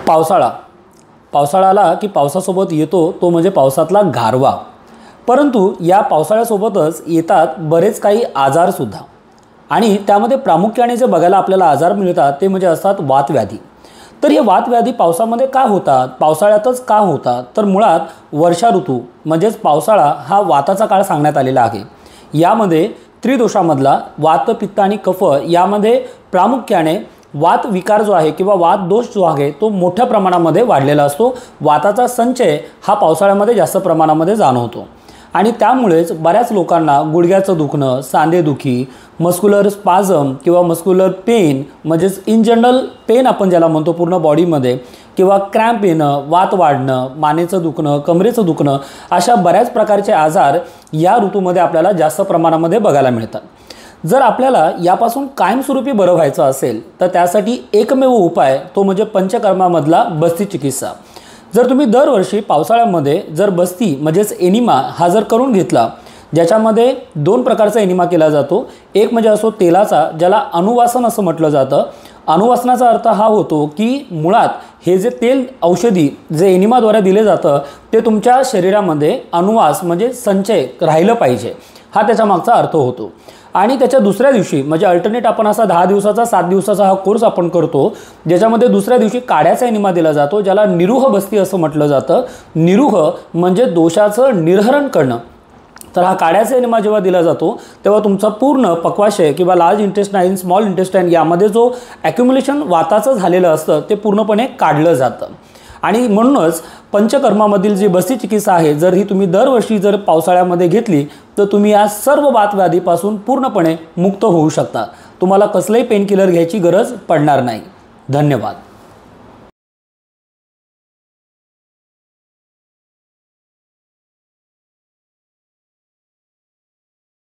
पावसाळा आला की पावसासोबत येतो तो म्हणजे पावसातला गारवा। परंतु या पावसाळ्यासोबतच येतात बरेच काही आजारसुद्धा, आणि त्यामध्ये प्रामुख्याने जे बघायला आपल्याला आजार मिळतात ते म्हणजे असतात वातव्याधी। तर हे वातव्याधी पावसामध्ये का होतात, पावसाळ्यातच का होतात? तर मुळात वर्षा ऋतू म्हणजेच पावसाळा हा वाताचा काळ सांगण्यात आलेला आहे। यामध्ये त्रिदोषामधला वात, पित्त आणि कफ यामध्ये प्रामुख्याने वात विकार जो आहे किंवा वात दोष जो आहे तो मोठ्या प्रमाणामध्ये वाढलेला असतो। वाताचा संचय हा पावसाळ्यामध्ये जास्त प्रमाणामध्ये जाणवतो, आणि त्यामुळेच बऱ्याच लोकांना गुडघ्याचं दुखणं, सांधेदुखी, मस्क्युलर स्पाझम किंवा मस्क्युलर पेन म्हणजेच इन जनरल पेन आपण ज्याला म्हणतो पूर्ण बॉडीमध्ये, किंवा क्रॅम्प येणं, वात वाढणं, मानेचं दुखणं, कमरेचं दुखणं, अशा बऱ्याच प्रकारचे आजार या ऋतूमध्ये आपल्याला जास्त प्रमाणामध्ये बघायला मिळतात। जर आपल्याला यापासून कायमस्वरूपी बरं व्हायचं असेल तर त्यासाठी एकमेव उपाय तो म्हणजे पंचकर्मामधला बस्ती चिकित्सा। जर तुम्ही दरवर्षी पावसाळ्यामध्ये जर बस्ती म्हणजेच एनिमा हा जर करून घेतला, ज्याच्यामध्ये दोन प्रकारचा एनिमा केला जातो। एक म्हणजे असो तेलाचा, ज्याला अनुवासन असं म्हटलं जातं। अनुवासनाचा अर्थ हा होतो की मुळात हे जे तेल औषधी जे एनिमाद्वारे दिले जातं ते तुमच्या शरीरामध्ये अनुवास म्हणजे संचय राहिलं पाहिजे, हा त्याच्या मागचा अर्थ होतो। आणि त्याच्या दुसऱ्या दिवशी म्हणजे अल्टरनेट आपण असा 10 दिवसाचा 7 दिवसाचा हा कोर्स आपण करतो, ज्याच्यामध्ये दुसऱ्या दिवशी काड्याचा एनिमा दिला जातो, ज्याला निरुह बस्ती असं म्हटलं जातं। निरुह म्हणजे दोषाचं निर्हरण करणं। तर हा काड्याचा एनिमा जेव्हा दिला जातो तेव्हा तुमचा पूर्ण पक्वाशय किंवा लार्ज इंटेस्टाईन, स्मॉल इंटेस्टाईन यामध्ये जो ॲक्युम्युलेशन वाताचं झालेलं असतं ते पूर्णपणे काढलं जातं। आणि म्हणूनच पंचकर्मामधील जी बस्ती चिकित्सा आहे, जर ही तुम्ही दरवर्षी जर पावसाळ्यामध्ये घेतली तर तुम्ही या सर्व वातव्याधीपासून पूर्णपणे मुक्त होऊ शकता। तुम्हाला कसलंही पेनकिलर घ्यायची गरज पडणार नाही। धन्यवाद।